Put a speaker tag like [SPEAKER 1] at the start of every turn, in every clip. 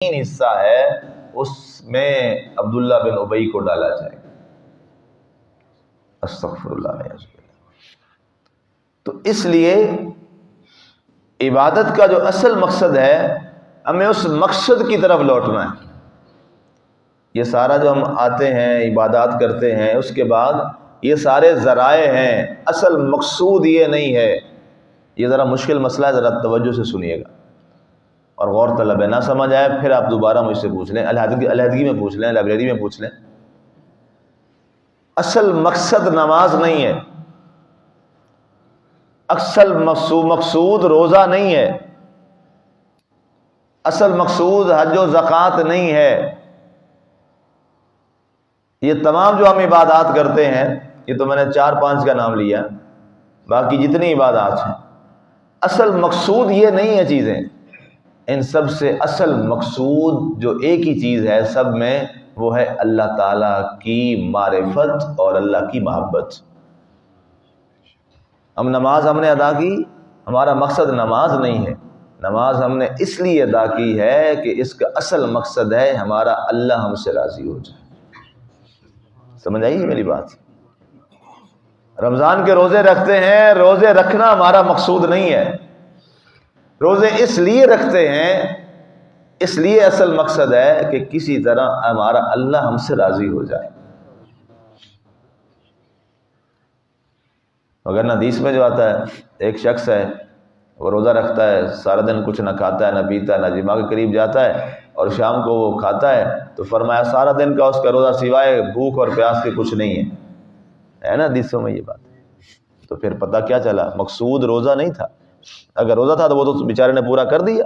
[SPEAKER 1] حصہ ہے اس میں عبداللہ بن ابی کو ڈالا جائے گا۔ استغفر اللہ علیہ وسلم۔ تو اس لیے عبادت کا جو اصل مقصد ہے ہمیں اس مقصد کی طرف لوٹنا ہے۔ یہ سارا جو ہم آتے ہیں عبادات کرتے ہیں اس کے بعد یہ سارے ذرائع ہیں، اصل مقصود یہ نہیں ہے۔ یہ ذرا مشکل مسئلہ ہے، ذرا توجہ سے سنیے گا اور غور طلب ہے، نہ سمجھ آئے پھر آپ دوبارہ مجھ سے پوچھ لیں، علیحدگی میں پوچھ لیں، لائبریری میں پوچھ لیں۔ اصل مقصد نماز نہیں ہے، اصل مقصود روزہ نہیں ہے، اصل مقصود حج و زکوٰۃ نہیں ہے۔ یہ تمام جو ہم عبادات کرتے ہیں، یہ تو میں نے 4-5 کا نام لیا، باقی جتنی عبادات ہیں اصل مقصود یہ نہیں ہے چیزیں۔ ان سب سے اصل مقصود جو ایک ہی چیز ہے سب میں، وہ ہے اللہ تعالیٰ کی معرفت اور اللہ کی محبت۔ نماز ہم نے ادا کی، ہمارا مقصد نماز نہیں ہے، نماز ہم نے اس لیے ادا کی ہے کہ اس کا اصل مقصد ہے ہمارا اللہ ہم سے راضی ہو جائے۔ سمجھ آئی میری بات؟ رمضان کے روزے رکھتے ہیں، روزے رکھنا ہمارا مقصود نہیں ہے، روزے اس لیے رکھتے ہیں، اس لیے اصل مقصد ہے کہ کسی طرح ہمارا اللہ ہم سے راضی ہو جائے۔ وگرنہ حدیث میں جو آتا ہے، ایک شخص ہے وہ روزہ رکھتا ہے، سارا دن کچھ نہ کھاتا ہے نہ پیتا ہے، نہ جماع کے قریب جاتا ہے، اور شام کو وہ کھاتا ہے تو فرمایا سارا دن کا اس کا روزہ سوائے بھوک اور پیاس کے کچھ نہیں ہے نا حدیثوں میں یہ بات۔ تو پھر پتہ کیا چلا، مقصود روزہ نہیں تھا۔ اگر روزہ تھا تو وہ تو بیچارے نے پورا کر دیا،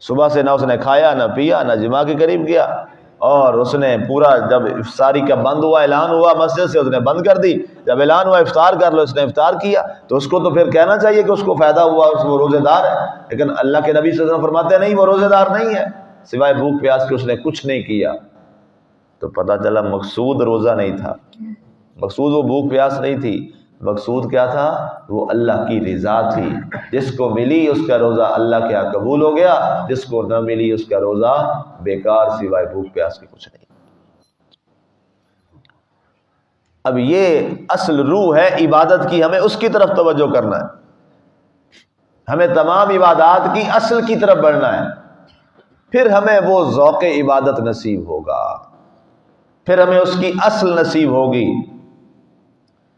[SPEAKER 1] صبح سے نہ اس نے کھایا نہ پیا نہ جماع کے قریب گیا، اور اس نے پورا جب افطاری کا بند ہوا، اعلان ہوا مسجد سے، اس نے بند کر دی، جب اعلان ہوا افطار کر لو، اس نے افطار کیا، تو اس کو تو پھر کہنا چاہیے کہ اس کو فائدہ ہوا، وہ روزے دار ہے۔ لیکن اللہ کے نبی صلی اللہ علیہ وسلم فرماتے ہیں نہیں، وہ روزے دار نہیں ہے، سوائے بھوک پیاس کے اس نے کچھ نہیں کیا۔ تو پتہ چلا مقصود روزہ نہیں تھا، مقصود وہ بھوک پیاس نہیں تھی، مقصود کیا تھا؟ وہ اللہ کی رضا تھی۔ جس کو ملی اس کا روزہ اللہ کے ہاں قبول ہو گیا، جس کو نہ ملی اس کا روزہ بیکار، سوائے بھوک پیاس کے کچھ نہیں۔ اب یہ اصل روح ہے عبادت کی، ہمیں اس کی طرف توجہ کرنا ہے، ہمیں تمام عبادات کی اصل کی طرف بڑھنا ہے، پھر ہمیں وہ ذوق عبادت نصیب ہوگا، پھر ہمیں اس کی اصل نصیب ہوگی۔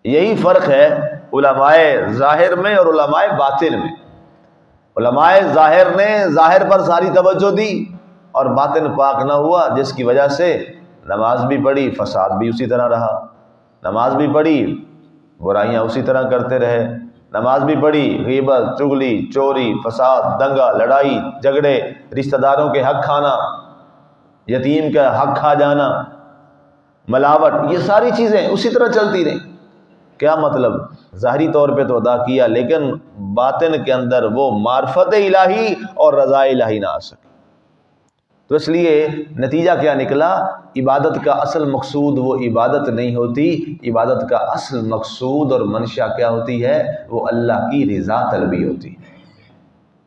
[SPEAKER 1] یہی فرق ہے علماء ظاہر میں اور علماء باطن میں۔ علماء ظاہر نے ظاہر پر ساری توجہ دی اور باطن پاک نہ ہوا، جس کی وجہ سے نماز بھی پڑھی، فساد بھی اسی طرح رہا، نماز بھی پڑھی، برائیاں اسی طرح کرتے رہے، نماز بھی پڑھی، غیبت، چغلی، چوری، فساد، دنگا، لڑائی، جھگڑے، رشتہ داروں کے حق کھانا، یتیم کا حق کھا جانا، ملاوٹ، یہ ساری چیزیں اسی طرح چلتی رہیں۔ کیا مطلب؟ ظاہری طور پہ تو ادا کیا، لیکن باطن کے اندر وہ معرفت الہی اور رضا الہی نہ آ سکی۔ تو اس لیے نتیجہ کیا نکلا؟ عبادت کا اصل مقصود وہ عبادت نہیں ہوتی، عبادت کا اصل مقصود اور منشا کیا ہوتی ہے؟ وہ اللہ کی رضا طلبی ہوتی ہے۔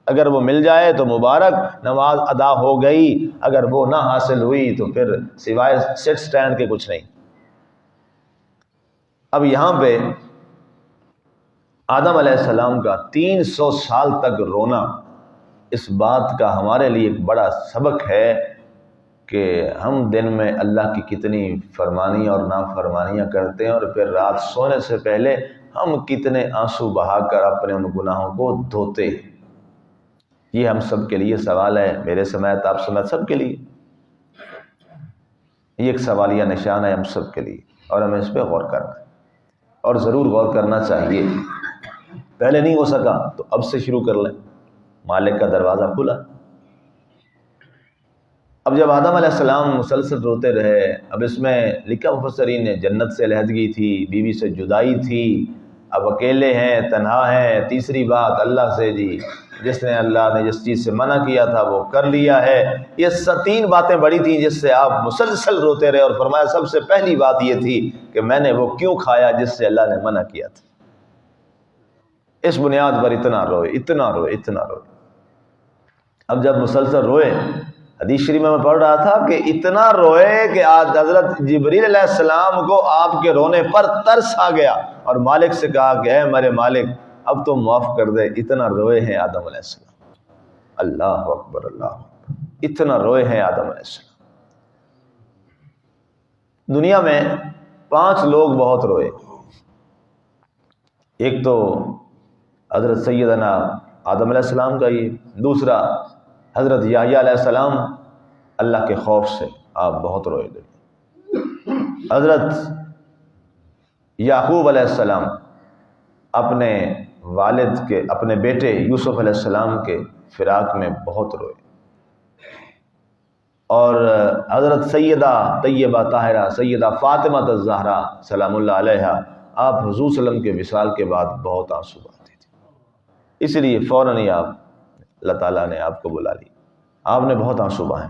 [SPEAKER 1] اگر وہ مل جائے تو مبارک، نماز ادا ہو گئی، اگر وہ نہ حاصل ہوئی تو پھر سوائے سیٹ سٹینڈ کے کچھ نہیں۔ اب یہاں پہ آدم علیہ السلام کا 300 سال تک رونا اس بات کا ہمارے لیے ایک بڑا سبق ہے کہ ہم دن میں اللہ کی کتنی فرمانی اور نافرمانیاں کرتے ہیں، اور پھر رات سونے سے پہلے ہم کتنے آنسو بہا کر اپنے ان گناہوں کو دھوتے ہیں۔ یہ ہم سب کے لیے سوال ہے، میرے سمیت آپ سمیت سب کے لیے یہ ایک سوالیہ نشان ہے ہم سب کے لیے، اور ہمیں اس پہ غور کرنا ہے، اور ضرور غور کرنا چاہیے۔ پہلے نہیں ہو سکا تو اب سے شروع کر لیں، مالک کا دروازہ کھلا۔ اب جب آدم علیہ السلام مسلسل روتے رہے، اب اس میں لکھا مفسرین نے جنت سے علیحدگی تھی، بیوی سے جدائی تھی، اب اکیلے ہیں، تنہا ہیں، تیسری بات اللہ سے جس نے اللہ نے جس چیز سے منع کیا تھا وہ کر لیا ہے۔ یہ 3 باتیں بڑی تھیں جس سے آپ مسلسل روتے رہے، اور فرمایا سب سے پہلی بات یہ تھی کہ میں نے وہ کیوں کھایا جس سے اللہ نے منع کیا تھا۔ اس بنیاد پر اتنا روئے اتنا روئے اتنا روئے۔ اب جب مسلسل روئے، حدیث شریف میں پڑھ رہا تھا کہ اتنا روئے کہ آج حضرت جبریل علیہ السلام کو آپ کے رونے پر ترس آ گیا اور مالک سے کہا کہ اے میرے مالک اب تو معاف کر دے. اتنا روئے ہیں آدم علیہ السلام. اللہ اکبر اللہ اکبر. اتنا روئے ہیں آدم علیہ السلام. دنیا میں 5 لوگ بہت روئے. ایک تو حضرت سیدنا آدم علیہ السلام کا یہ. دوسرا حضرت یحییٰ علیہ السلام اللہ کے خوف سے آپ بہت روئے گئے. حضرت یعقوب علیہ السلام اپنے والد کے اپنے بیٹے یوسف علیہ السلام کے فراق میں بہت روئے. اور حضرت سیدہ طیبہ طاہرہ سیدہ فاطمہ الزہرا سلام اللہ علیہا آپ حضور صلی اللہ علیہ وسلم کے وصال کے بعد بہت آنسو بہاتے تھے. اس لیے فوراً ہی آپ اللہ تعالیٰ نے آپ کو بلا لی. آپ نے بہت آنسو بہائے.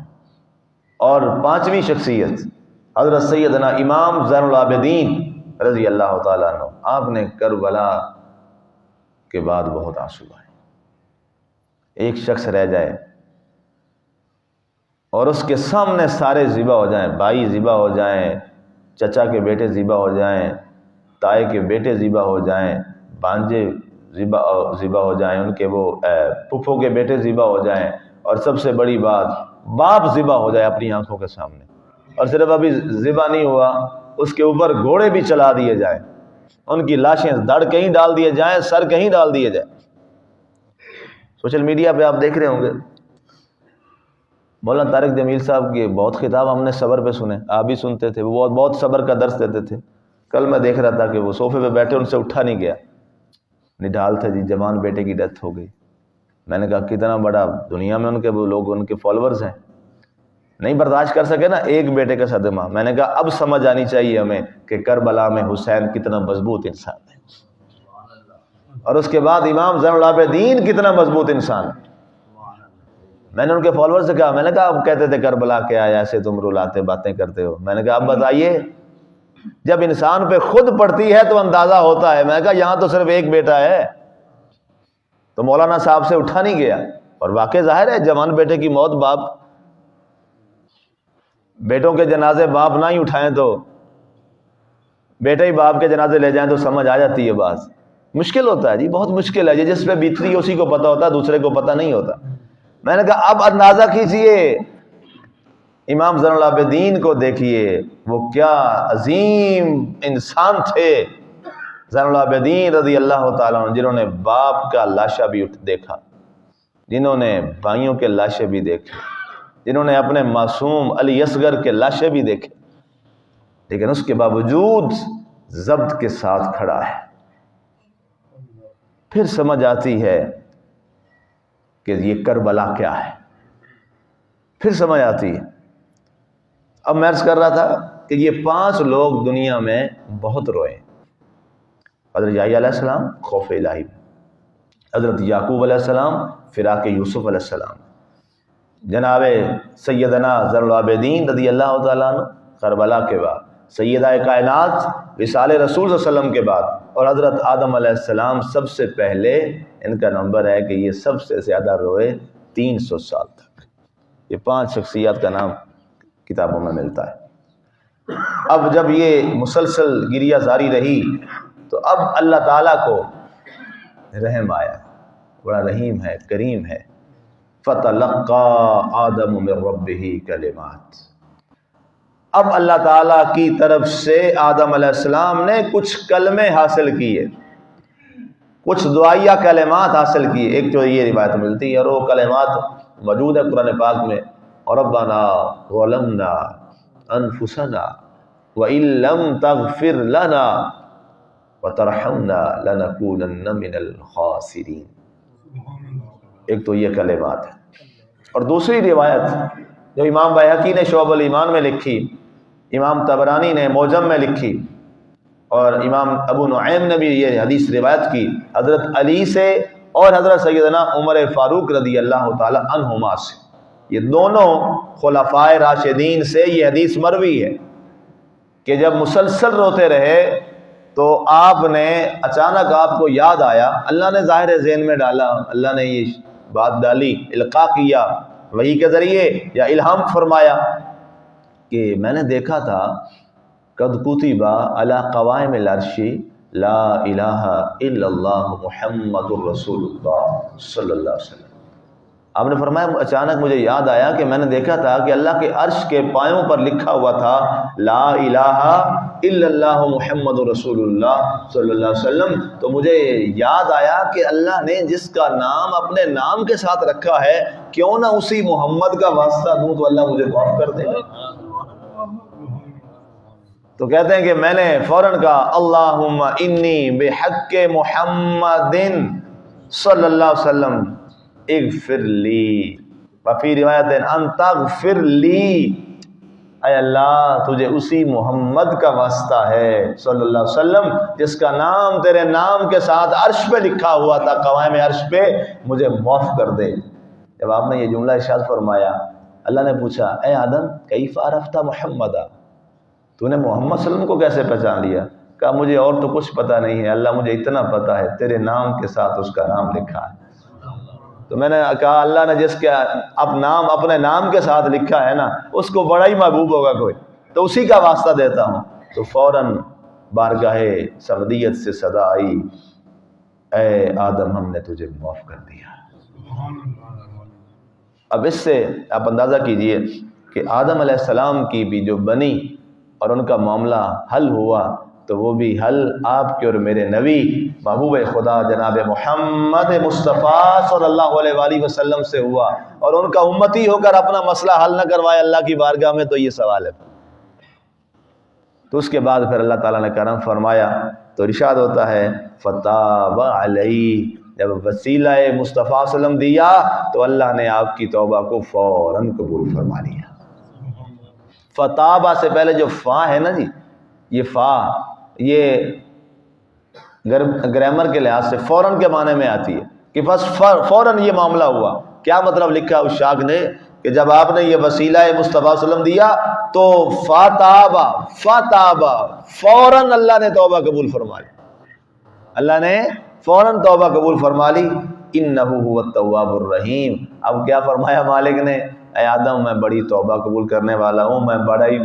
[SPEAKER 1] اور 5ویں شخصیت حضرت سیدنا امام زین العابدین رضی اللہ تعالیٰ عنہ آپ نے کربلا کے بعد بہت آنسو بہائے. ایک شخص رہ جائے اور اس کے سامنے سارے ذبح ہو جائیں, بھائی ذبح ہو جائیں, چچا کے بیٹے ذبح ہو جائیں, تائے کے بیٹے ذبح ہو جائیں, بانجے ذبح ہو جائیں, ان کے وہ پھپھو کے بیٹے ذبح ہو جائیں, اور سب سے بڑی بات باپ ذبح ہو جائے اپنی آنکھوں کے سامنے. اور صرف ابھی ذبح نہیں ہوا, اس کے اوپر گھوڑے بھی چلا دیے جائیں, ان کی لاشیں دڑ کہیں ڈال دیے جائیں, سر کہیں ڈال دیے جائیں. سوشل میڈیا پہ آپ دیکھ رہے ہوں گے مولانا طارق جمیل صاحب کے بہت خطاب ہم نے صبر پہ سنے, آپ بھی سنتے تھے, وہ بہت صبر کا درس دیتے تھے. کل میں دیکھ رہا تھا کہ وہ صوفے پہ بیٹھے, ان سے اٹھا نہیں گیا, نڈال تھے جی, جوان بیٹے کی ڈیتھ ہو گئی. میں نے کہا کتنا بڑا دنیا میں ان کے وہ لوگ ان کے فالوورز ہیں, نہیں برداشت کر سکے نا ایک بیٹے کا صدمہ. میں نے کہا اب سمجھ آنی چاہیے ہمیں کہ کربلا میں حسین کتنا مضبوط انسان ہے, اور اس کے بعد امام زین العابدین کتنا مضبوط انسان ہے. میں نے ان کے فالوور سے کہا, میں نے کہا اب کہتے تھے کربلا کیا ہے, ایسے تم رلاتے باتیں کرتے ہو. میں نے کہا اب بتائیے, جب انسان پہ خود پڑتی ہے تو اندازہ ہوتا ہے. میں نے کہا یہاں تو صرف ایک بیٹا ہے, تو مولانا صاحب سے اٹھا نہیں گیا. اور واقع ظاہر ہے جوان بیٹے کی موت, باپ بیٹوں کے جنازے باپ نہ ہی اٹھائیں تو بیٹے ہی باپ کے جنازے لے جائیں تو سمجھ آ جاتی ہے بات. مشکل ہوتا ہے جی, بہت مشکل ہے. یہ جس پہ بیتتی ہے اسی کو پتہ ہوتا ہے, دوسرے کو پتہ نہیں ہوتا. میں نے کہا اب اندازہ کیجئے, امام زین العابدین کو دیکھیے, وہ کیا عظیم انسان تھے. زین العابدین رضی اللہ تعالیٰ عنہ, جنہوں نے باپ کا لاشا بھی دیکھا, جنہوں نے بھائیوں کے لاشے بھی دیکھے, جنہوں نے اپنے معصوم علی اصغر کے لاشے بھی دیکھے, لیکن اس کے باوجود ضبط کے ساتھ کھڑا ہے. پھر سمجھ آتی ہے کہ یہ کربلا کیا ہے, پھر سمجھ آتی ہے. اب میں عرض کر رہا تھا کہ یہ 5 لوگ دنیا میں بہت روئے. حضرت یحییٰ علیہ السلام خوف الہی, حضرت یعقوب علیہ السلام فراق یوسف علیہ السلام, جناب سیدنا زین العابدین رضی اللہ تعالیٰ عنہ کربلا کے بعد, سیدہ کائنات وصال رسول صلی اللہ علیہ وسلم کے بعد, اور حضرت آدم علیہ السلام سب سے پہلے. ان کا نمبر ہے کہ یہ سب سے زیادہ روئے 300 سال تک. یہ 5 شخصیات کا نام کتابوں میں ملتا ہے. اب جب یہ مسلسل گریہ جاری رہی تو اب اللہ تعالیٰ کو رحم آیا, بڑا رحیم ہے, کریم ہے. فَتَلَقَّى آدَمُ مِن رَبِّهِ کلمات. اب اللہ تعالیٰ کی طرف سے آدم علیہ السلام نے کچھ کلمے حاصل کیے, کچھ دعائیہ کلمات حاصل کیے. ایک تو یہ روایت ملتی ہے, اور وہ کلمات موجود ہے قرآن پاک میں, ربنا ظلمنا انفسنا وان لم تغفر لنا وترحمنا لنکونن من الخاسرین. ایک تو یہ کلمات ہے. اور دوسری روایت جو امام بیہقی نے شعب الایمان میں لکھی, امام طبرانی نے معجم میں لکھی, اور امام ابو نعیم نے بھی یہ حدیث روایت کی حضرت علی سے اور حضرت سیدنا عمر فاروق رضی اللہ تعالی عنہما سے. یہ دونوں خلفائے راشدین سے یہ حدیث مروی ہے کہ جب مسلسل روتے رہے تو آپ نے اچانک آپ کو یاد آیا, اللہ نے ظاہر ذہن میں ڈالا, اللہ نے یہ بات ڈالی, القاء کیا, وحی کے ذریعے یا الہام فرمایا کہ میں نے دیکھا تھا قد کتب علی قوائم العرش لا الہ الا اللہ محمد الرسول اللہ صلی اللہ علیہ وسلم۔ آپ نے فرمایا اچانک مجھے یاد آیا کہ میں نے دیکھا تھا کہ اللہ کے عرش کے پایوں پر لکھا ہوا تھا لا الہ الا اللہ محمد رسول اللہ صلی اللہ علیہ وسلم۔ تو مجھے یاد آیا کہ اللہ نے جس کا نام اپنے نام کے ساتھ رکھا ہے کیوں نہ اسی محمد کا واسطہ دوں تو اللہ مجھے معاف کر دے گا۔ تو کہتے ہیں کہ میں نے فوراً کہا اللہم انی بحق محمد صلی اللہ علیہ وسلم اغفر لی، وفی روایت انت اغفر لی، اے اللہ تجھے اسی محمد کا واسطہ ہے صلی اللہ علیہ وسلم جس کا نام تیرے نام کے ساتھ عرش پہ لکھا ہوا تھا، قوائم عرش پہ، مجھے معاف کر دے۔ جب آپ نے یہ جملہ ارشاد فرمایا، اللہ نے پوچھا اے آدم کیف عرفت محمد، تو نے محمد صلی اللہ علیہ وسلم کو کیسے پہچان لیا؟ کہا مجھے اور تو کچھ پتہ نہیں ہے اللہ، مجھے اتنا پتہ ہے تیرے نام کے ساتھ اس کا نام لکھا ہے۔ تو میں نے کہا اللہ نے جس کا نام اپنے نام کے ساتھ لکھا ہے نا اس کو بڑا ہی محبوب ہوگا کوئی، تو اسی کا واسطہ دیتا ہوں۔ تو فوراً بارگاہ سمدیت سے صدا آئی، اے آدم ہم نے تجھے معاف کر دیا۔ اب اس سے آپ اندازہ کیجئے کہ آدم علیہ السلام کی بھی جو بنی اور ان کا معاملہ حل ہوا، تو وہ بھی حل آپ کے اور میرے نبی محبوب خدا جناب محمد مصطفیٰ صلی اللہ علیہ وآلہ وسلم سے ہوا، اور ان کا امتی ہو کر اپنا مسئلہ حل نہ کروائے اللہ کی بارگاہ میں، تو یہ سوال ہے۔ تو اس کے بعد پھر اللہ تعالیٰ نے کرم فرمایا تو ارشاد ہوتا ہے فتاب علیہ، جب وسیلہ مصطفیٰ صلی اللہ علیہ وسلم دیا تو اللہ نے آپ کی توبہ کو فوراً قبول فرما لیا۔ فتابہ سے پہلے جو فا ہے نا جی، یہ فا یہ گرامر کے لحاظ سے فوراً کے معنی میں آتی ہے کہ بس فوراً یہ معاملہ ہوا۔ کیا مطلب لکھا اس شاخ نے کہ جب آپ نے یہ وسیلہ مصطفیٰ صلی اللہ علیہ وسلم دیا تو فتابہ فوراً اللہ نے توبہ قبول فرما لی، اللہ نے فوراً توبہ قبول فرما لی۔ انہ هو التواب الرحیم۔ اب کیا فرمایا مالک نے؟ اے آدم میں بڑی توبہ قبول کرنے والا ہوں، میں بڑا ہی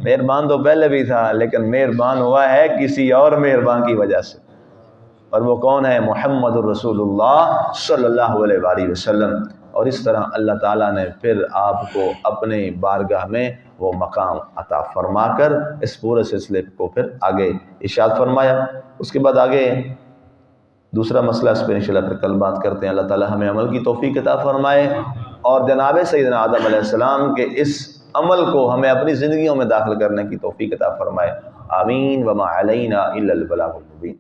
[SPEAKER 1] مہربان تو پہلے بھی تھا لیکن مہربان ہوا ہے کسی اور مہربان کی وجہ سے، اور وہ کون ہے؟ محمد الرسول اللہ صلی اللہ علیہ وآلہ وسلم۔ اور اس طرح اللہ تعالیٰ نے پھر آپ کو اپنے بارگاہ میں وہ مقام عطا فرما کر اس پورے سلسلے کو پھر آگے ارشاد فرمایا۔ اس کے بعد آگے دوسرا مسئلہ، اس پہ انشاءاللہ پھر کل بات کرتے ہیں۔ اللہ تعالیٰ ہمیں عمل کی توفیق عطا فرمائے اور جناب سیدنا آدم علیہ السلام کے اس عمل کو ہمیں اپنی زندگیوں میں داخل کرنے کی توفیق عطا فرمائے۔ آمین۔ وما علینا الا البلاغ المبین۔